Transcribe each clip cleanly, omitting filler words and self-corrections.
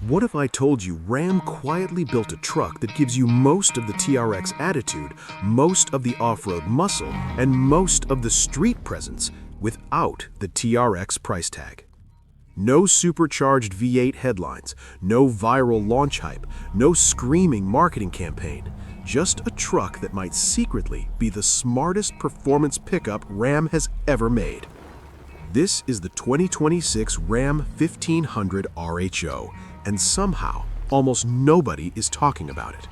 What if I told you Ram quietly built a truck that gives you most of the TRX attitude, most of the off-road muscle, and most of the street presence without the TRX price tag? No supercharged V8 headlines, no viral launch hype, no screaming marketing campaign. Just a truck that might secretly be the smartest performance pickup Ram has ever made. This is the 2026 Ram 1500 RHO, and somehow, almost nobody is talking about it.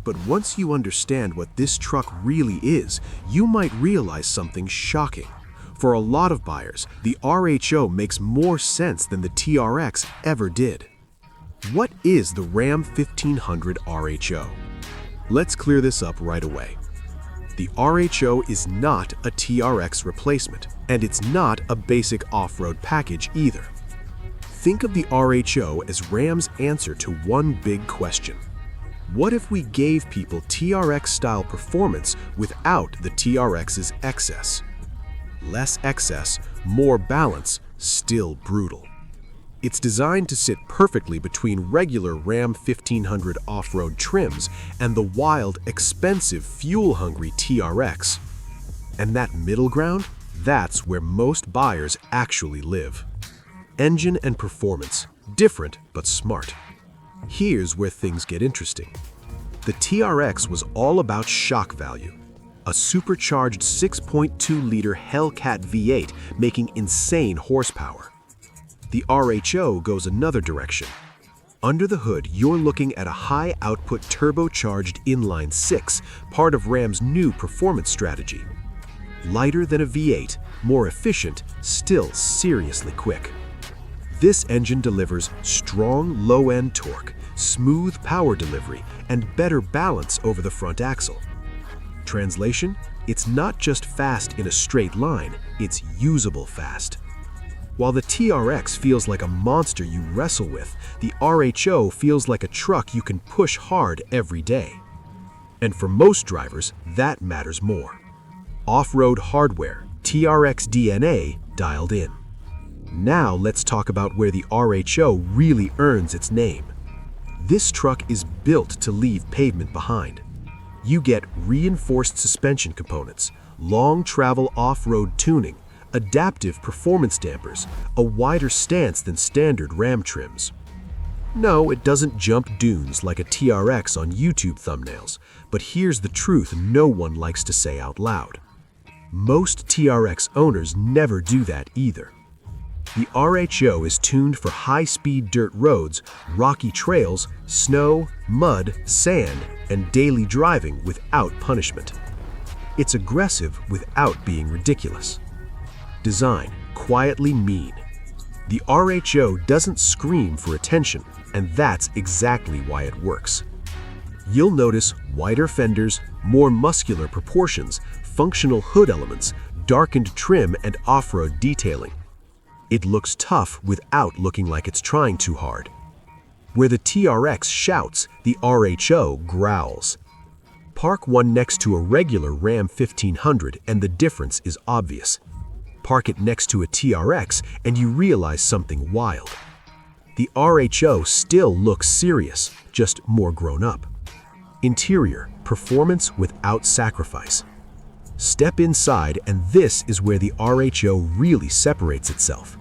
But once you understand what this truck really is, you might realize something shocking. For a lot of buyers, the RHO makes more sense than the TRX ever did. What is the Ram 1500 RHO? Let's clear this up right away. The RHO is not a TRX replacement, and it's not a basic off-road package either. Think of the RHO as Ram's answer to one big question. What if we gave people TRX-style performance without the TRX's excess? Less excess, more balance, still brutal. It's designed to sit perfectly between regular Ram 1500 off-road trims and the wild, expensive, fuel-hungry TRX. And that middle ground, that's where most buyers actually live. Engine and performance, different but smart. Here's where things get interesting. The TRX was all about shock value. A supercharged 6.2-liter Hellcat V8 making insane horsepower. The RHO goes another direction. Under the hood, you're looking at a high-output turbocharged inline-6, part of Ram's new performance strategy. Lighter than a V8, more efficient, still seriously quick. This engine delivers strong low-end torque, smooth power delivery, and better balance over the front axle. Translation? It's not just fast in a straight line, it's usable fast. While the TRX feels like a monster you wrestle with, the RHO feels like a truck you can push hard every day. And for most drivers, that matters more. Off-road hardware, TRX DNA dialed in. Now let's talk about where the RHO really earns its name. This truck is built to leave pavement behind. You get reinforced suspension components, long travel off-road tuning, adaptive performance dampers, a wider stance than standard Ram trims. No, it doesn't jump dunes like a TRX on YouTube thumbnails, but here's the truth no one likes to say out loud. Most TRX owners never do that either. The RHO is tuned for high-speed dirt roads, rocky trails, snow, mud, sand, and daily driving without punishment. It's aggressive without being ridiculous. Design, quietly mean. The RHO doesn't scream for attention, and that's exactly why it works. You'll notice wider fenders, more muscular proportions, functional hood elements, darkened trim, and off-road detailing. It looks tough without looking like it's trying too hard. Where the TRX shouts, the RHO growls. Park one next to a regular Ram 1500 and the difference is obvious. Park it next to a TRX and you realize something wild. The RHO still looks serious, just more grown up. Interior, performance without sacrifice. Step inside and this is where the RHO really separates itself.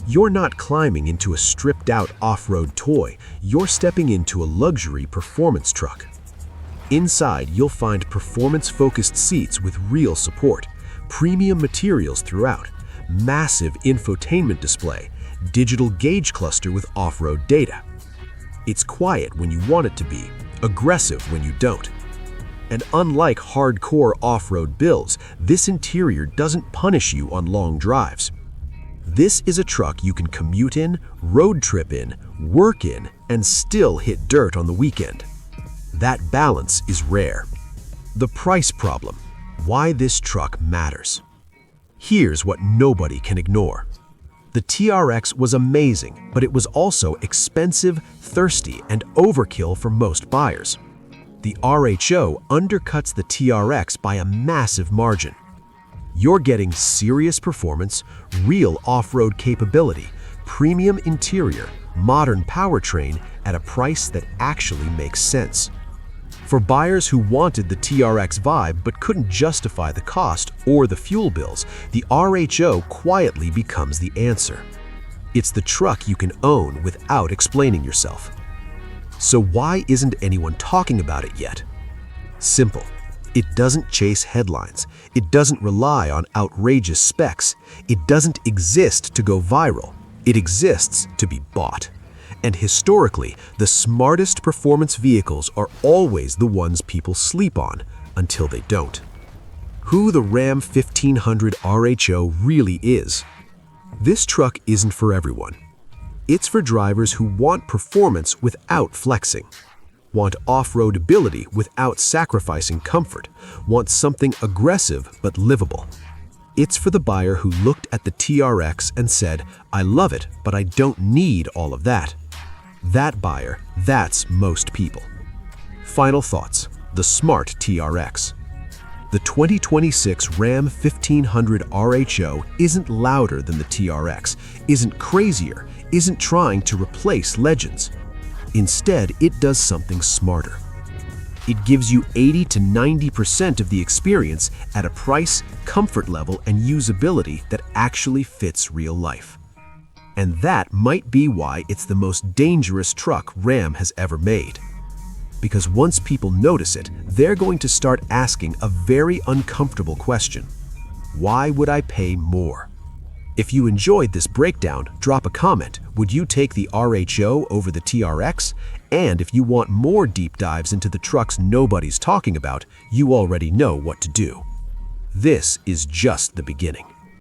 You're not climbing into a stripped-out off-road toy, you're stepping into a luxury performance truck. Inside, you'll find performance-focused seats with real support, premium materials throughout, massive infotainment display, digital gauge cluster with off-road data. It's quiet when you want it to be, aggressive when you don't. And unlike hardcore off-road builds, this interior doesn't punish you on long drives. This is a truck you can commute in, road trip in, work in, and still hit dirt on the weekend. That balance is rare. The price problem. Why this truck matters. Here's what nobody can ignore. The TRX was amazing, but it was also expensive, thirsty, and overkill for most buyers. The RHO undercuts the TRX by a massive margin. You're getting serious performance, real off-road capability, premium interior, modern powertrain at a price that actually makes sense. For buyers who wanted the TRX vibe but couldn't justify the cost or the fuel bills, the RHO quietly becomes the answer. It's the truck you can own without explaining yourself. So why isn't anyone talking about it yet? Simple. It doesn't chase headlines. It doesn't rely on outrageous specs. It doesn't exist to go viral. It exists to be bought. And historically, the smartest performance vehicles are always the ones people sleep on until they don't. Who the Ram 1500 RHO really is. This truck isn't for everyone. It's for drivers who want performance without flexing, want off-road ability without sacrificing comfort, want something aggressive but livable. It's for the buyer who looked at the TRX and said, "I love it, but I don't need all of that." That buyer, that's most people. Final thoughts: the smart TRX. The 2026 Ram 1500 RHO isn't louder than the TRX, isn't crazier, isn't trying to replace legends. Instead, it does something smarter. It gives you 80 to 90% of the experience at a price, comfort level, and usability that actually fits real life. And that might be why it's the most dangerous truck Ram has ever made. Because once people notice it, they're going to start asking a very uncomfortable question. Why would I pay more? If you enjoyed this breakdown, drop a comment. Would you take the RHO over the TRX? And if you want more deep dives into the trucks nobody's talking about, you already know what to do. This is just the beginning.